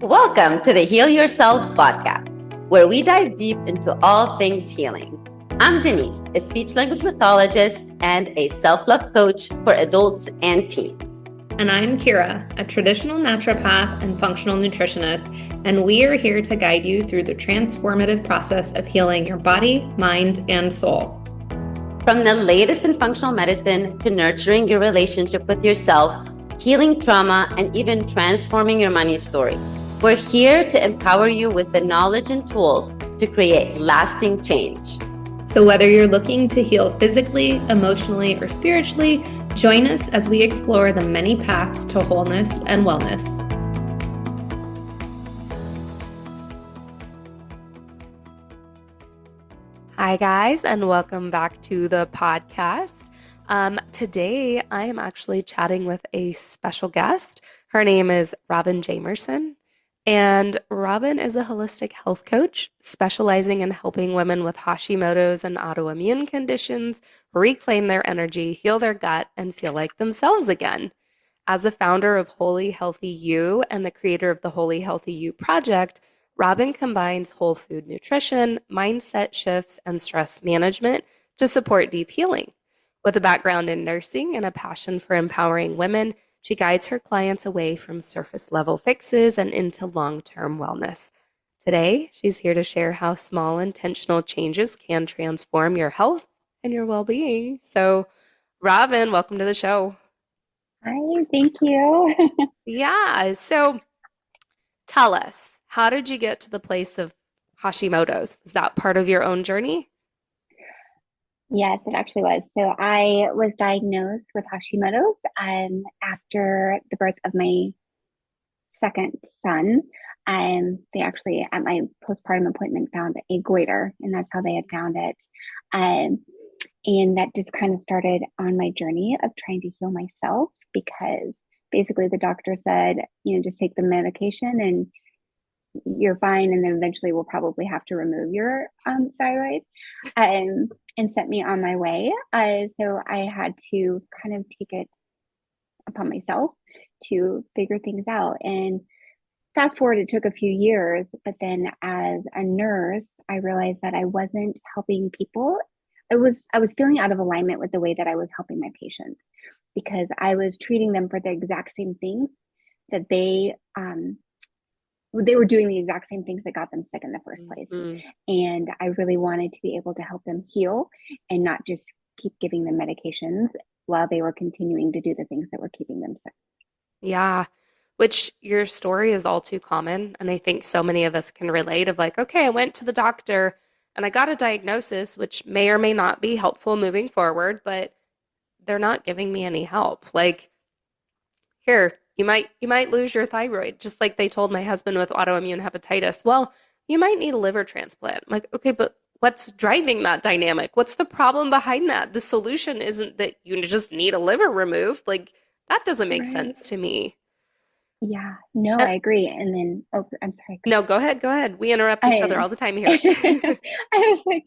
Welcome to the Heal Yourself podcast, where we dive deep into all things healing. I'm Denise, a speech language pathologist and a self-love coach for adults and teens. And I'm Kira, a traditional naturopath and functional nutritionist, and we are here to guide you through the transformative process of healing your body, mind, and soul. From the latest in functional medicine to nurturing your relationship with yourself, healing trauma, and even transforming your money story, we're here to empower you with the knowledge and tools to create lasting change. So whether you're looking to heal physically, emotionally, or spiritually, join us as we explore the many paths to wholeness and wellness. Hi, guys, and welcome back to the podcast. Today, I am actually chatting with a special guest. Her name is Robin Jamerson. And Robin is a holistic health coach specializing in helping women with Hashimoto's and autoimmune conditions reclaim their energy, heal their gut, and feel like themselves again. As the founder of Wholly Healthy You and the creator of the Wholly Healthy You project, Robin combines whole food nutrition, mindset shifts, and stress management to support deep healing. With a background in nursing and a passion for empowering women, she guides her clients away from surface-level fixes and into long-term wellness. Today, she's here to share how small intentional changes can transform your health and your well-being. So, Robin, welcome to the show. Hi, thank you. Yeah, so tell us, how did you get to the place of Hashimoto's? Was that part of your own journey? Yes, it actually was. So I was diagnosed with Hashimoto's after the birth of my second son. They actually, at my postpartum appointment, found a goiter, and that's how they had found it. And that just kind of started on my journey of trying to heal myself, because basically the doctor said, just take the medication and you're fine, and then eventually we'll probably have to remove your thyroid, and sent me on my way. So I had to kind of take it upon myself to figure things out. And fast forward, it took a few years, but then as a nurse, I realized that I wasn't helping people. I was feeling out of alignment with the way that I was helping my patients, because I was treating them for the exact same things that they were doing the exact same things that got them sick in the first place. Mm-hmm. And I really wanted to be able to help them heal and not just keep giving them medications while they were continuing to do the things that were keeping them sick. Yeah, which your story is all too common. And I think so many of us can relate of like, okay, I went to the doctor and I got a diagnosis, which may or may not be helpful moving forward, but they're not giving me any help. Like, here, you might lose your thyroid, just like they told my husband with autoimmune hepatitis. Well, you might need a liver transplant. I'm like, okay, but what's driving that dynamic? What's the problem behind that? The solution isn't that you just need a liver removed. Like, that doesn't make sense to me. Yeah, no, I agree. And then, I'm sorry. No, go ahead. We interrupt each other all the time here. I was like,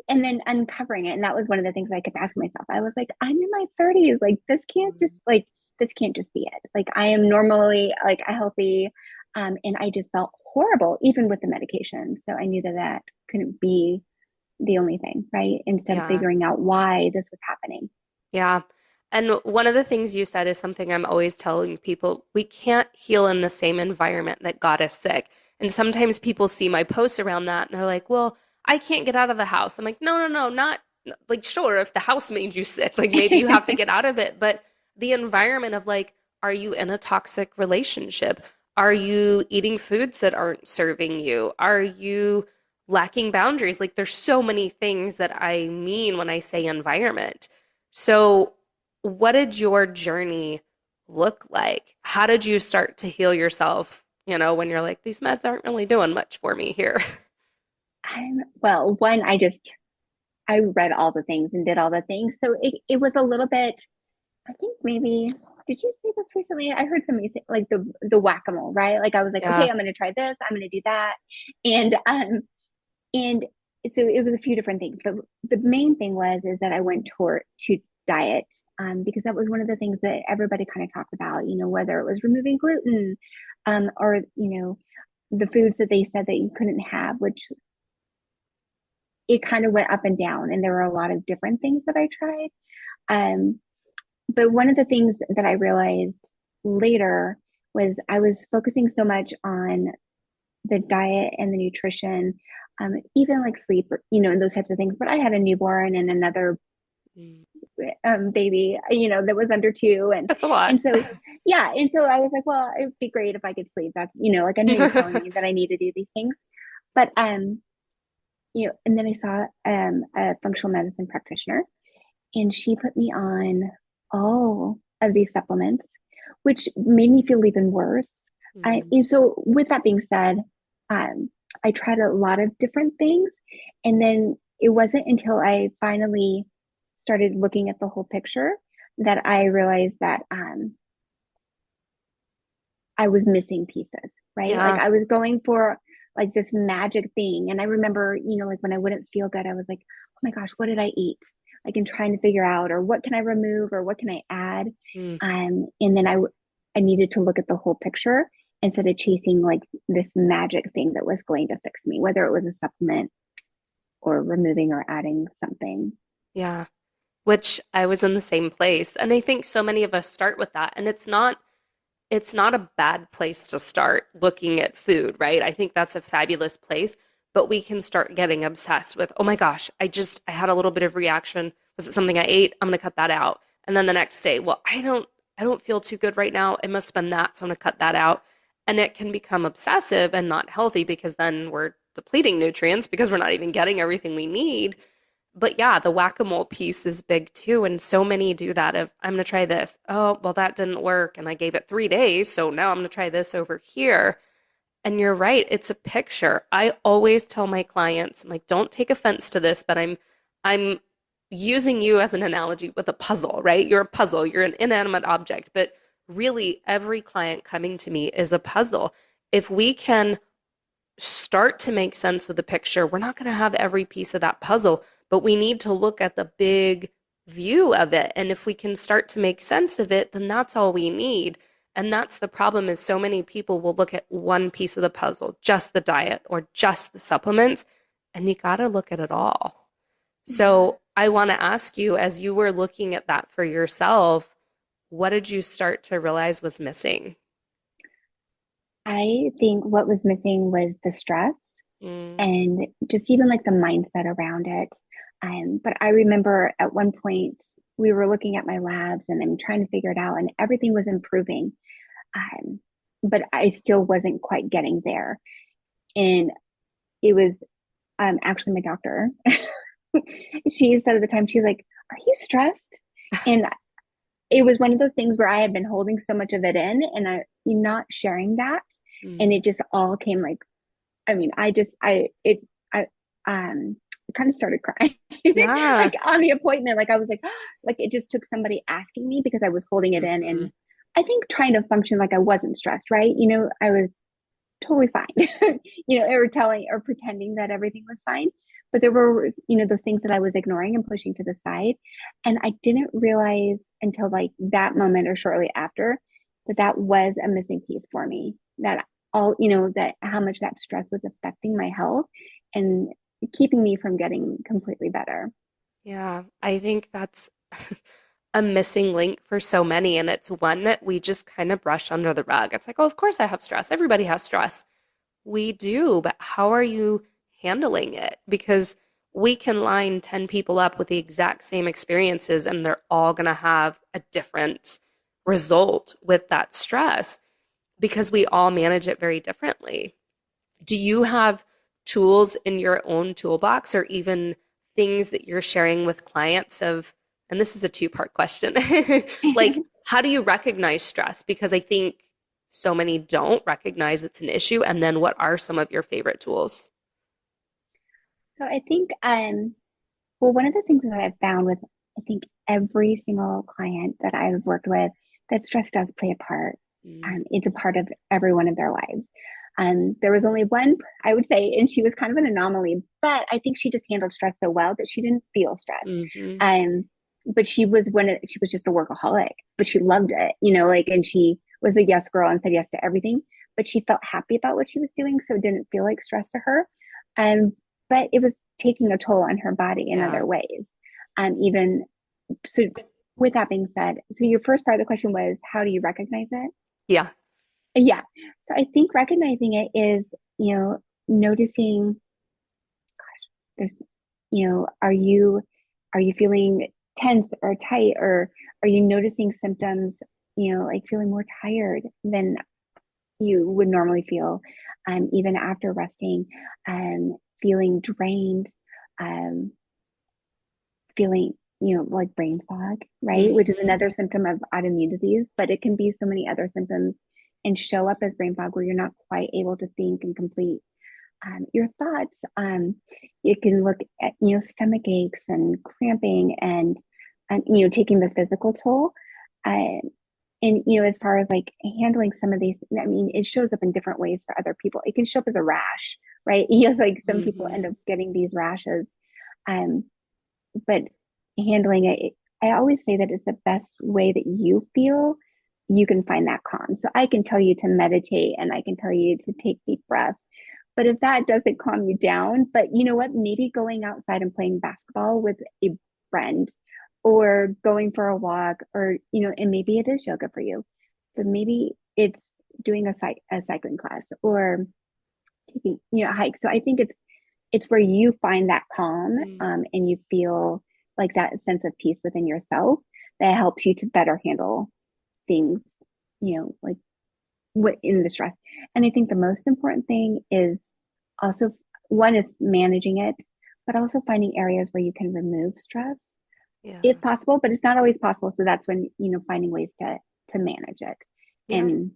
and then uncovering it. And that was one of the things I kept asking myself. I was like, I'm in my 30s. Like, this can't just be it. Like, I am normally like a healthy, and I just felt horrible, even with the medication. So I knew that couldn't be the only thing, right? Instead of figuring out why this was happening. Yeah. And one of the things you said is something I'm always telling people: we can't heal in the same environment that got us sick. And sometimes people see my posts around that and they're like, well, I can't get out of the house. I'm like, no, not like, sure, if the house made you sick, like maybe you have to get out of it. But the environment of like, are you in a toxic relationship? Are you eating foods that aren't serving you? Are you lacking boundaries? Like, there's so many things that I mean when I say environment. So what did your journey look like? How did you start to heal yourself, when you're like, these meds aren't really doing much for me here? Well, one, I read all the things and did all the things. So it was a little bit, I think maybe, did you say this recently? I heard somebody say like the whack-a-mole, right? Like I was like, okay, I'm going to try this. I'm going to do that. And so it was a few different things. But the main thing is that I went to diet because that was one of the things that everybody kind of talked about, whether it was removing gluten, or, the foods that they said that you couldn't have, which it kind of went up and down. And there were a lot of different things that I tried. Um, but one of the things that I realized later was I was focusing so much on the diet and the nutrition, even like sleep, and those types of things. But I had a newborn and another Mm. baby, that was under 2, That's a lot. and so yeah, and so I was like, well, it would be great if I could sleep. That's like I know you're telling me that I need to do these things, but and then I saw a functional medicine practitioner, and she put me on all of these supplements, which made me feel even worse. Mm. And so with that being said, I tried a lot of different things. And then it wasn't until I finally started looking at the whole picture that I realized that I was missing pieces, right? Like Yeah. I was going for like this magic thing. And I remember, like when I wouldn't feel good, I was like, oh my gosh, what did I eat? Like in trying to figure out, or what can I remove, or what can I add? Mm. And then I needed to look at the whole picture instead of chasing like this magic thing that was going to fix me, whether it was a supplement or removing or adding something. Yeah. Which I was in the same place. And I think so many of us start with that. And it's not a bad place to start looking at food, right? I think that's a fabulous place, but we can start getting obsessed with, oh my gosh, I had a little bit of reaction. Was it something I ate? I'm going to cut that out. And then the next day, well, I don't feel too good right now. It must have been that, so I'm going to cut that out. And it can become obsessive and not healthy because then we're depleting nutrients because we're not even getting everything we need. But yeah, the whack-a-mole piece is big too. And so many do that of, I'm going to try this. Oh, well, that didn't work. And I gave it 3 days. So now I'm going to try this over here. And you're right. It's a picture. I always tell my clients, I'm like, don't take offense to this, but I'm using you as an analogy with a puzzle, right? You're a puzzle. You're an inanimate object. But really, every client coming to me is a puzzle. If we can start to make sense of the picture, we're not going to have every piece of that puzzle, but we need to look at the big view of it. And if we can start to make sense of it, then that's all we need. And that's the problem is so many people will look at one piece of the puzzle, just the diet or just the supplements, and you got to look at it all. Yeah. So I want to ask you, as you were looking at that for yourself, what did you start to realize was missing? I think what was missing was the stress Mm. and just even like the mindset around it. But I remember at one point we were looking at my labs and I'm trying to figure it out, and everything was improving. Um, but I still wasn't quite getting there. And it was actually my doctor. She said at the time, she's like, "Are you stressed?" And it was one of those things where I had been holding so much of it in and I not sharing that. And Mm. it just all came like, I mean, I kind of started crying Yeah. like on the appointment. Like I was like, like it just took somebody asking me because I was holding it in, Mhm. and I think trying to function like I wasn't stressed, right? I was totally fine, or telling or pretending that everything was fine. But there were, those things that I was ignoring and pushing to the side. And I didn't realize until like that moment or shortly after that that was a missing piece for me. That that how much that stress was affecting my health and keeping me from getting completely better. Yeah, I think that's a missing link for so many, and it's one that we just kind of brush under the rug. It's like, oh, of course I have stress. Everybody has stress. We do, but how are you handling it? Because we can line 10 people up with the exact same experiences, and they're all going to have a different result with that stress because we all manage it very differently. Do you have tools in your own toolbox or even things that you're sharing with clients of, and this is a two-part question, like how do you recognize stress? Because I think so many don't recognize it's an issue. And then what are some of your favorite tools? So I think, well, one of the things that I've found with, I think every single client that I've worked with, that stress does play a part. Mm. It's a part of every one of their lives. There was only one, I would say, and she was kind of an anomaly, but I think she just handled stress so well that she didn't feel stress. Hmm. Um, but she was just a workaholic, but she loved it, like, and she was a yes girl and said yes to everything, but she felt happy about what she was doing. So it didn't feel like stress to her. Um, but it was taking a toll on her body in Yeah. other ways. Even so, with that being said, so your first part of the question was, how do you recognize it? Yeah. Yeah. So I think recognizing it is, noticing there's, are you feeling tense or tight, or are you noticing symptoms, like feeling more tired than you would normally feel, even after resting, feeling drained, um, feeling, like brain fog, right? Which is Mhm. another symptom of autoimmune disease, but it can be so many other symptoms and show up as brain fog where you're not quite able to think and complete your thoughts. You can look at, stomach aches and cramping and, taking the physical toll. Um, and, as far as like handling some of these, I mean, it shows up in different ways for other people. It can show up as a rash, right? Like some people end Mhm. up getting these rashes. Um, but handling it, I always say that it's the best way that you feel you can find that calm. So I can tell you to meditate and I can tell you to take deep breaths. But if that doesn't calm you down, but you know what, maybe going outside and playing basketball with a friend or going for a walk, or, and maybe it is yoga for you, but maybe it's doing a cycling class or taking, a hike. So I think it's where you find that calm, Mm. and you feel like that sense of peace within yourself that helps you to better handle things, like what in the stress. And I think the most important thing is also, one is managing it, but also finding areas where you can remove stress Yeah. if possible, but it's not always possible. So that's when, finding ways to manage it Yeah. and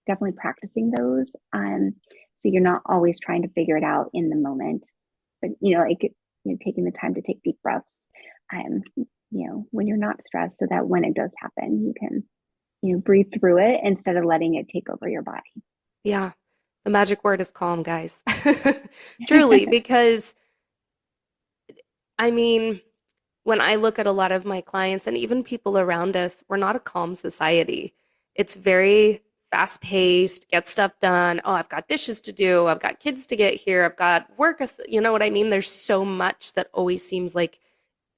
definitely practicing those. So you're not always trying to figure it out in the moment, but like, taking the time to take deep breaths, when you're not stressed, so that when it does happen, you can, breathe through it instead of letting it take over your body. Yeah. The magic word is calm, guys. Truly, because I mean, when I look at a lot of my clients and even people around us, we're not a calm society. It's very fast paced, get stuff done. Oh, I've got dishes to do. I've got kids to get here. I've got work. You know what I mean? There's so much that always seems like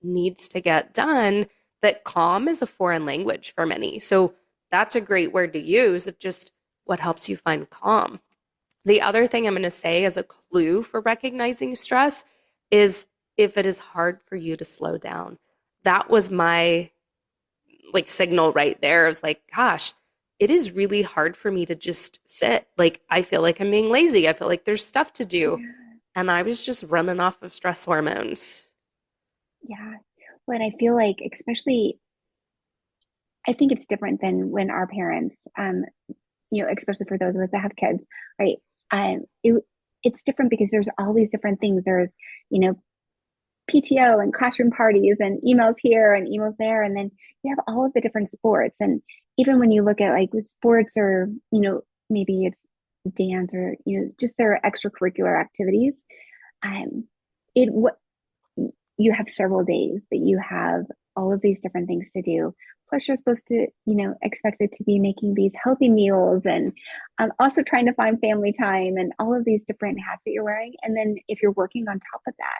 needs to get done that calm is a foreign language for many. So that's a great word to use of just what helps you find calm. The other thing I'm going to say as a clue for recognizing stress is if it is hard for you to slow down. That was my like signal right there. I was like, gosh, it is really hard for me to just sit. Like I feel like I'm being lazy. I feel like there's stuff to do. Yeah. And I was just running off of stress hormones. Yeah. Well, and I feel like, especially, I think it's different than when our parents, especially for those of us that have kids, right? It's different because there's all these different things. There's, you know, PTO and classroom parties and emails here and emails there. And then you have all of the different sports. And even when you look at like sports or, maybe it's dance or, just their extracurricular activities, um, what you have several days that you have all of these different things to do. Plus, you're supposed to, expected to be making these healthy meals and, also trying to find family time and all of these different hats that you're wearing. And then if you're working on top of that,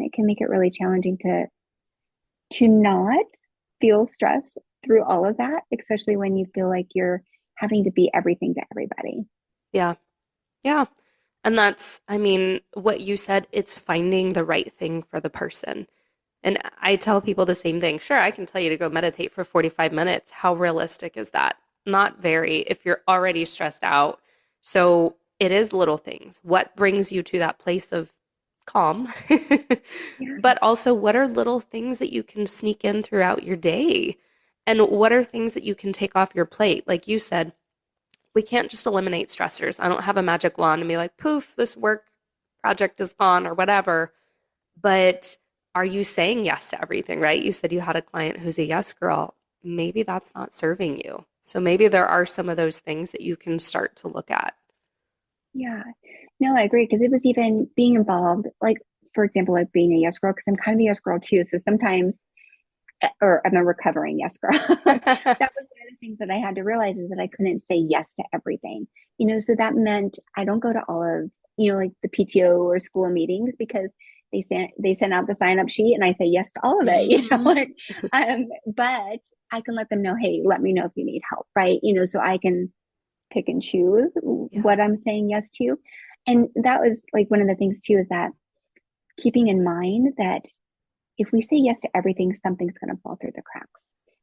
it can make it really challenging to not feel stress through all of that, especially when you feel like you're having to be everything to everybody. Yeah. Yeah. And that's, I mean, what you said, it's finding the right thing for the person. And I tell people the same thing. Sure, I can tell you to go meditate for 45 minutes. How realistic is that? Not very if you're already stressed out. So it is little things. What brings you to that place of calm? Yeah. But also, what are little things that you can sneak in throughout your day? And what are things that you can take off your plate? Like you said, we can't just eliminate stressors. I don't have a magic wand and be like, poof, this work project is gone or whatever. But are you saying yes to everything, right? You said you had a client who's a yes girl. Maybe that's not serving you. So maybe there are some of those things that you can start to look at. Yeah. No, I agree. Because it was even being involved, like, for example, like being a yes girl, because I'm kind of a yes girl too. So sometimes or I'm a recovering yes girl. That was one of the things that I had to realize is that I couldn't say yes to everything, so that meant I don't go to all of, like the PTO or school meetings because they send out the sign up sheet and I say yes to all of it, like, but I can let them know, hey, let me know if you need help, right? So I can pick and choose what I'm saying yes to. And that was like one of the things too, is that keeping in mind that if we say yes to everything, something's going to fall through the cracks.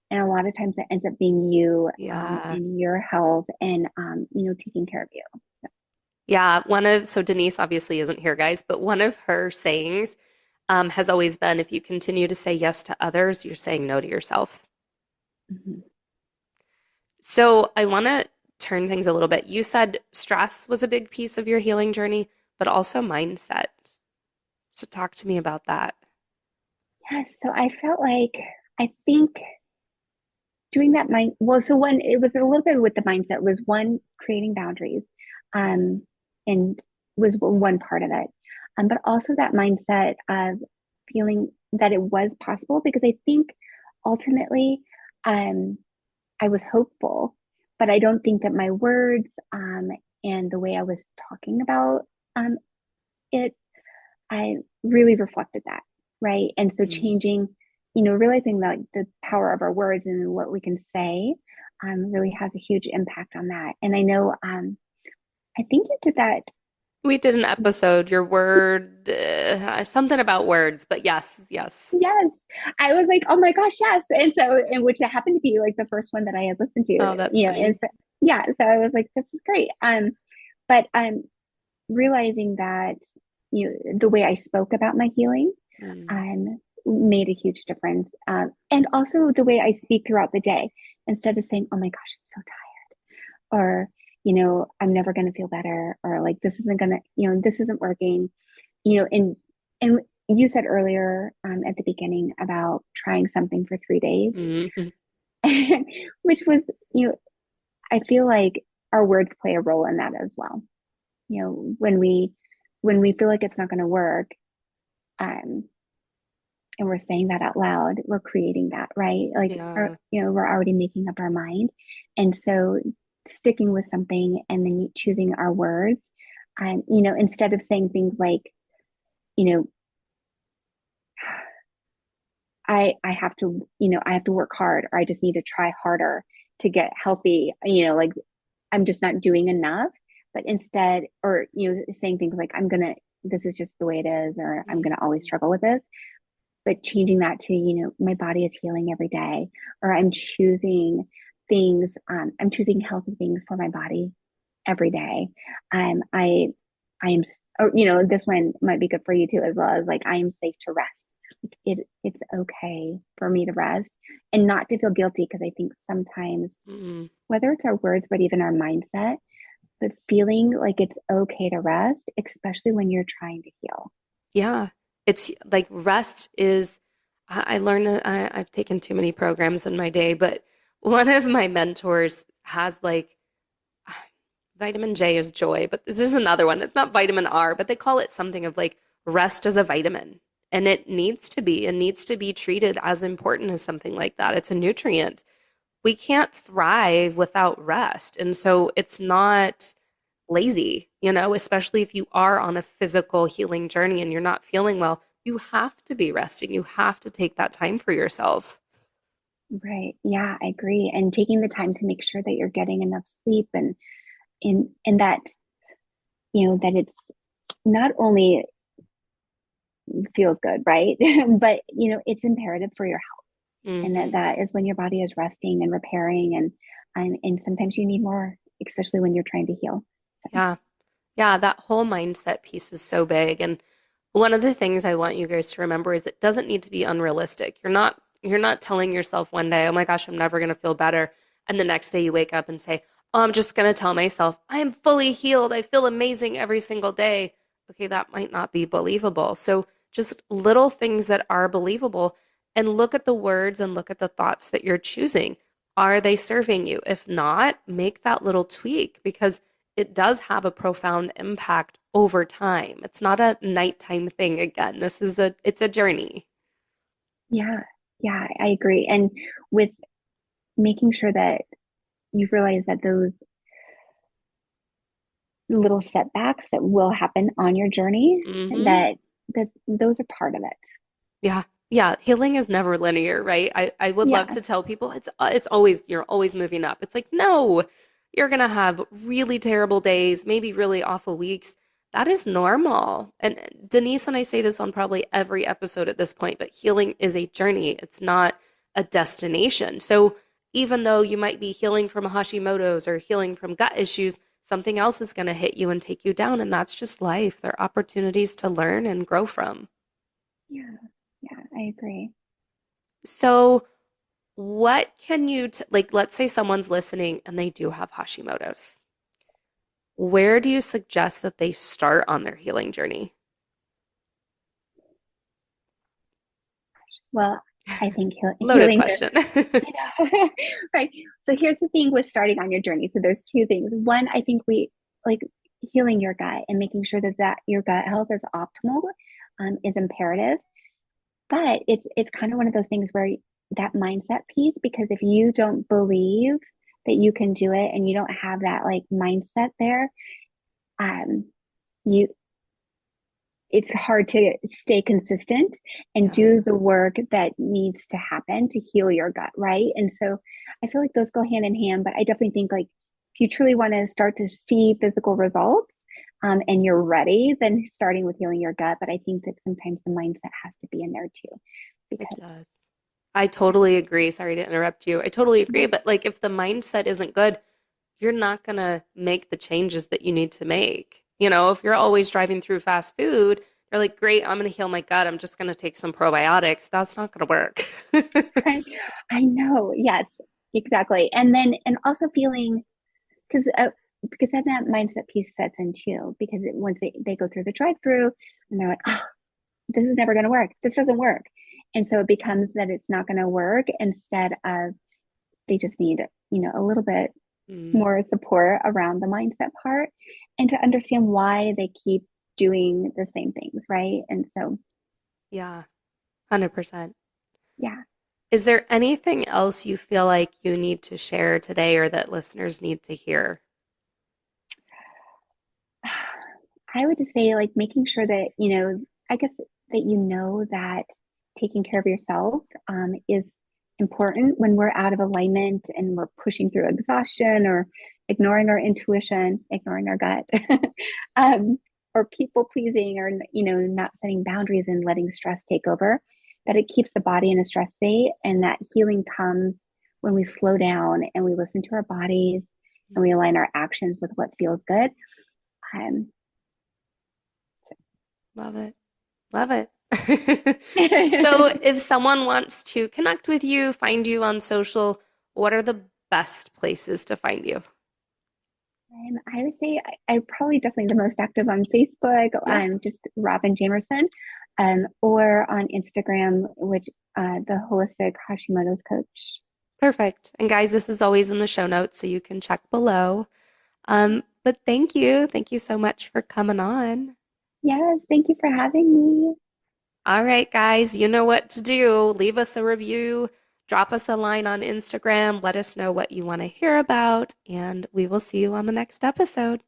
And a lot of times it ends up being you Yeah. and your health and, taking care of you. Yeah. So Denise obviously isn't here, guys, but one of her sayings has always been if you continue to say yes to others, you're saying no to yourself. Mhm. So I want to turn things a little bit. You said stress was a big piece of your healing journey, but also mindset. So talk to me about that. Yes. So I felt like, I think doing that so one, it was a little bit with the mindset was one, creating boundaries, and was one part of it. But also that mindset of feeling that it was possible, because I think ultimately, um, I was hopeful, but I don't think that my words, and the way I was talking about, it, I really reflected that, right? And so Mm. changing, realizing that the power of our words and what we can say, really has a huge impact on that. And I know, I think you did that. We did an episode, your word, something about words, but yes, yes. Yes, I was like, oh my gosh, yes. And so, and which happened to be like the first one that I had listened to, Oh, that's and funny. so, yeah, so I was like, this is great. But realizing that, the way I spoke about my healing, Mm. um, made a huge difference. And also the way I speak throughout the day, instead of saying, oh my gosh, I'm so tired, or, I'm never going to feel better, or like, this isn't going to, this isn't working, and you said earlier, at the beginning about trying something for 3 days, Mhm. which was, I feel like our words play a role in that as well. When we feel like it's not going to work, um, and we're saying that out loud, we're creating that, right? Like, Yeah. we're already making up our mind. And so sticking with something and then choosing our words, and, instead of saying things like, you know, I have to, I have to work hard, or I just need to try harder to get healthy, like I'm just not doing enough. But instead, or, saying things like, this is just the way it is, or I'm going to always struggle with this. But changing that to, my body is healing every day, or I'm choosing I'm choosing healthy things for my body every day. I am, or, this one might be good for you too, as well, as like, I am safe to rest. It's okay for me to rest and not to feel guilty. Cause I think sometimes, Mm. whether it's our words, but even our mindset, but feeling like it's okay to rest, especially when you're trying to heal. Yeah. It's like rest is, I learned that I've taken too many programs in my day, but one of my mentors has like vitamin J is joy, but this is another one. It's not vitamin R, but they call it something of like rest as a vitamin. And it needs to be treated as important as something like that. It's a nutrient. We can't thrive without rest. And so it's not lazy, especially if you are on a physical healing journey and you're not feeling well, you have to be resting. You have to take that time for yourself. Right. Yeah, I agree. And taking the time to make sure that you're getting enough sleep, and that, that it's not only feels good, right? But, it's imperative for your health. And that Hmm. that is when your body is resting and repairing, and sometimes you need more, especially when you're trying to heal. So, Yeah. Yeah. That whole mindset piece is so big. And one of the things I want you guys to remember is it doesn't need to be unrealistic. You're not telling yourself one day, oh my gosh, I'm never going to feel better. And the next day you wake up and say, oh, I'm just going to tell myself I am fully healed. I feel amazing every single day. Okay, that might not be believable. So just little things that are believable and look at the words and look at the thoughts that you're choosing. Are they serving you? If not, make that little tweak because it does have a profound impact over time. It's not a nighttime thing again. It's a journey. yeah. Yeah, I agree. And with making sure that you realize that those little setbacks that will happen on your journey, Hmm. that those are part of it. Yeah. Yeah. Healing is never linear, right? I would love Yeah. to tell people it's always you're always moving up. It's like, no, you're gonna have really terrible days, maybe really awful weeks. That is normal. And Denise and I say this on probably every episode at this point, but healing is a journey. It's not a destination. So even though you might be healing from Hashimoto's or healing from gut issues, something else is going to hit you and take you down. And that's just life. There are opportunities to learn and grow from. Yeah. Yeah, I agree. So, what can you like? Let's say someone's listening and they do have Hashimoto's. Where do you suggest that they start on their healing journey? Well, I think Loaded healing question. I know. Right. So here's the thing with starting on your journey. So there's two things. One, I think we like healing your gut and making sure that your gut health is optimal, is imperative. But it's kind of one of those things where that mindset piece, because if you don't believe that you can do it and you don't have that like mindset there, um, you it's hard to stay consistent and Yeah. do the work that needs to happen to heal your gut, right? And so I feel like those go hand in hand, but I definitely think like if you truly want to start to see physical results, and you're ready, then starting with healing your gut. But I think that sometimes the mindset has to be in there too, It because does. I yeah, totally agree. Sorry to interrupt you. I totally agree. no, But like, if the mindset isn't good, you're not going to make the changes that you need to make. If you're always driving through fast food, you're like, great, I'm going to heal my gut. I'm just going to take some probiotics. That's not going to work. I, I know, yes, exactly. And then, and also feeling because because then that mindset piece sets in too. Because once they go through the drive through and they're like, oh, this is never going to work. This doesn't work. And so it becomes that it's not going to work instead of they just need, a little bit Mm, more support around the mindset part and to understand why they keep doing the same things. Right. And so, yeah, 100%. yeah, Is there anything else you feel like you need to share today or that listeners need to hear? I would just say like making sure that, I guess that that taking care of yourself, is important when we're out of alignment and we're pushing through exhaustion or ignoring our intuition, ignoring our gut, um, or people pleasing or, not setting boundaries and letting stress take over, that it keeps the body in a stress state. And that healing comes when we slow down and we listen to our bodies and we align our actions with what feels good. Um, Love it. Love it. So, if someone wants to connect with you, find you on social, what are the best places to find you? I would say I probably definitely the most active on Facebook. Yeah, I'm just Robin Jamerson, or on Instagram, which the holistic Hashimoto's coach. perfect. And guys, this is always in the show notes, so you can check below. But thank you. Thank you so much for coming on. Yes, thank you for having me. All right, guys, you know what to do. Leave us a review, drop us a line on Instagram, let us know what you want to hear about, and we will see you on the next episode.